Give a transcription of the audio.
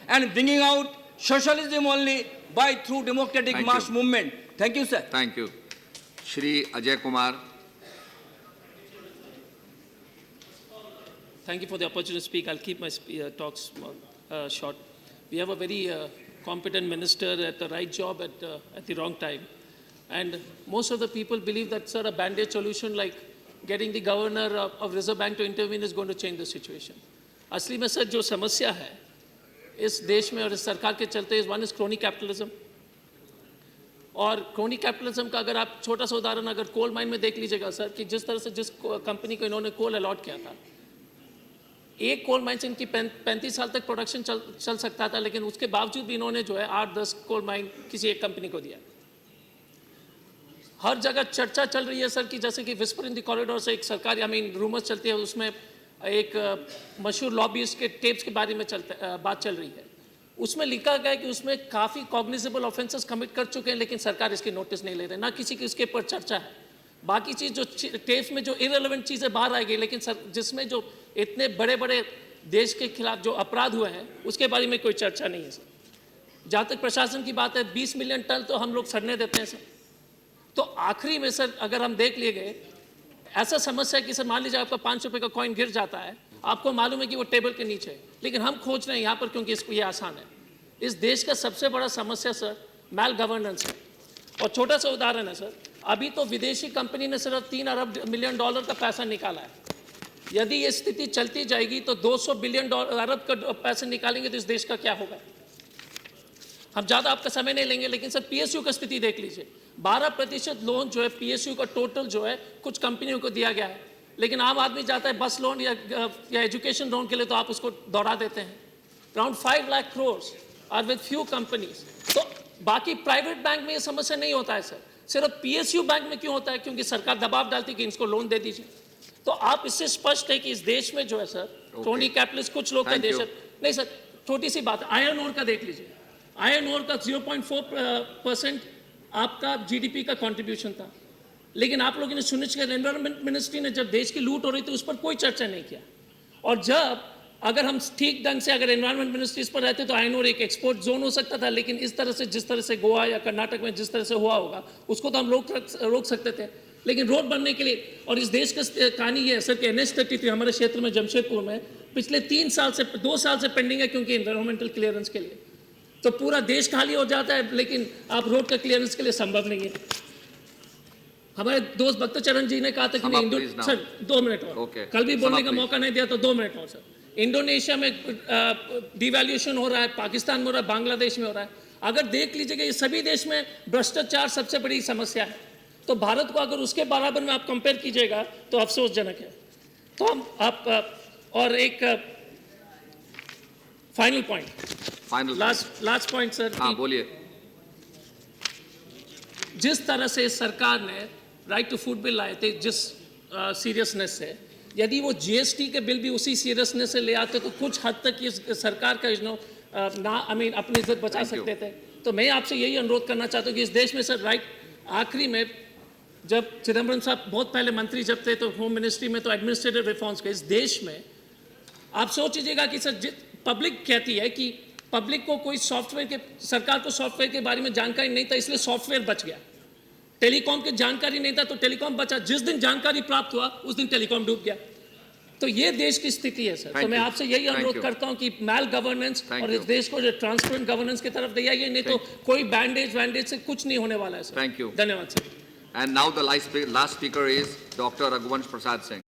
and bringing out socialism only by through democratic mass movement. Thank you, sir. Thank you. Shri Ajay Kumar. Thank you for the opportunity to speak. I'll keep my talks short. We have a very competent minister at the right job at the wrong time. And most of the people believe that, sir, a band-aid solution like getting the governor of Reserve Bank to intervene is going to change the situation. असली में sir जो समस्या है इस देश में और इस सरकार के चलते वन इज क्रोनी कैपिटलिज्म. और क्रोनी कैपिटलिज्म का अगर आप छोटा सा उदाहरण अगर कोल माइन में देख लीजिएगा सर कि जिस तरह से जिस कंपनी को इन्होंने कोल अलॉट किया था, एक कोल माइन से इनकी 35 साल तक प्रोडक्शन चल सकता था, लेकिन उसके बावजूद भी इन्होंने जो है 8-10 कोल माइन किसी एक कंपनी को दिया. हर जगह चर्चा चल रही है सर कि जैसे कि विस्पर इन द कॉरिडोर से एक सरकारी रूमर्स चलती है, उसमें एक मशहूर लॉबीइस्ट के टेप्स के बारे में बात चल रही है. उसमें लिखा गया है कि उसमें काफ़ी कॉग्निजेबल ऑफेंसेस कमिट कर चुके हैं, लेकिन सरकार इसकी नोटिस नहीं ले रही, ना किसी की इसके ऊपर चर्चा है. बाकी चीज़ जो टेप्स में जो इरेलेवेंट चीज़ें बाहर आ गई, लेकिन जिसमें जो इतने बड़े बड़े देश के खिलाफ जो अपराध हुए हैं उसके बारे में कोई चर्चा नहीं है सर. जहाँ तक प्रशासन की बात है, 20 मिलियन टन तो हम लोग सड़ने देते हैं सर. तो आखिरी में सर अगर हम देख लिए गए ऐसा समस्या है कि सर मान लीजिए आपका 5 रुपये का कॉइन गिर जाता है, आपको मालूम है कि वो टेबल के नीचे है, लेकिन हम खोज रहे हैं यहाँ पर क्योंकि इसको ये आसान है. इस देश का सबसे बड़ा समस्या सर मैल गवर्नेंस है. और छोटा सा उदाहरण है सर, अभी तो विदेशी कंपनी ने सिर्फ $3 मिलियन का पैसा निकाला है. यदि ये स्थिति चलती जाएगी तो 200 बिलियन अरब का पैसे निकालेंगे तो इस देश का क्या होगा. हम ज़्यादा आपका समय नहीं लेंगे, लेकिन सर पीएसयू का स्थिति देख लीजिए. 12% लोन जो है पीएसयू का टोटल जो है कुछ कंपनियों को दिया गया है, लेकिन आम आदमी जाता है बस लोन या एजुकेशन लोन के लिए तो आप उसको दौड़ा देते हैं. Around 5 lakh crore are with few companies. तो बाकी प्राइवेट बैंक में ये समस्या नहीं होता है सर, सिर्फ पीएसयू बैंक में क्यों होता है? क्योंकि सरकार दबाव डालती है कि इनको लोन दे दीजिए. तो आप इससे स्पष्ट है कि इस देश में जो है सर क्रोनी कैपिटलिस्ट कुछ लोग का देश है. नहीं सर, छोटी सी बात, आयरन ओर का देख लीजिए. आयरन ओर का 0.4% आपका जीडीपी का कंट्रीब्यूशन था, लेकिन आप लोगों ने सुनिश्चित एनवायरमेंट मिनिस्ट्री ने जब देश की लूट हो रही थी उस पर कोई चर्चा नहीं किया. और जब अगर हम ठीक ढंग से अगर एनवायरमेंट मिनिस्ट्री इस पर रहते तो आयरन ओर एक एक्सपोर्ट जोन हो सकता था, लेकिन इस तरह से जिस तरह से गोवा या कर्नाटक में जिस तरह से हुआ होगा उसको तो हम रोक सकते थे. लेकिन रोड बनने के लिए, और इस देश का कहानी ये है सर कि NH-33 हमारे क्षेत्र में जमशेदपुर में पिछले 2 साल से पेंडिंग है क्योंकि एनवायरमेंटल क्लियरेंस के लिए. तो पूरा देश खाली हो जाता है, लेकिन आप रोड का क्लियरेंस के लिए संभव नहीं है. हमारे दोस्त भक्तचरण जी ने कहा था कि सर 2 मिनट और कल भी बोलने का मौका नहीं दिया तो 2 मिनट और सर. इंडोनेशिया में डिवैल्यूएशन हो रहा है, पाकिस्तान में हो रहा है, बांग्लादेश में हो रहा है. अगर देख लीजिएगा ये सभी देश में भ्रष्टाचार सबसे बड़ी समस्या है. तो भारत को अगर उसके बराबर में आप कंपेयर कीजिएगा तो अफसोसजनक है. तो हम आप और एक final point, last point sir. हाँ बोलिए. जिस तरह से सरकार ने राइट टू फूड बिल लाए थे, जिस सीरियसनेस से, यदि वो जीएसटी के बिल भी उसी सीरियसनेस से ले आते तो कुछ हद तक ये सरकार का अपनी इज्जत बचा सकते थे. तो मैं आपसे यही अनुरोध करना चाहता हूँ कि इस देश में सर आखिरी में जब चिदम्बरम साहब बहुत पहले मंत्री जब थे तो होम मिनिस्ट्री में तो एडमिनिस्ट्रेटिव रिफॉर्म्स के इस देश में आप सोच लीजिएगा कि सर पब्लिक कहती है कि पब्लिक को कोई सरकार को सॉफ्टवेयर के बारे में जानकारी नहीं था, इसलिए सॉफ्टवेयर बच गया. टेलीकॉम की जानकारी नहीं था तो टेलीकॉम बचा. जिस दिन जानकारी प्राप्त हुआ उस दिन टेलीकॉम डूब गया. तो ये देश की स्थिति है सर. तो मैं आपसे यही अनुरोध करता हूं कि मैल गवर्नेंस और इस देश को जो ट्रांसपेरेंट गवर्नेंस की तरफ ले आइए, नहीं तो कोई बैंडेज से कुछ नहीं होने वाला है सर. Thank you. धन्यवाद sir. And now the last speaker is Dr. Raghuvansh Prasad Singh.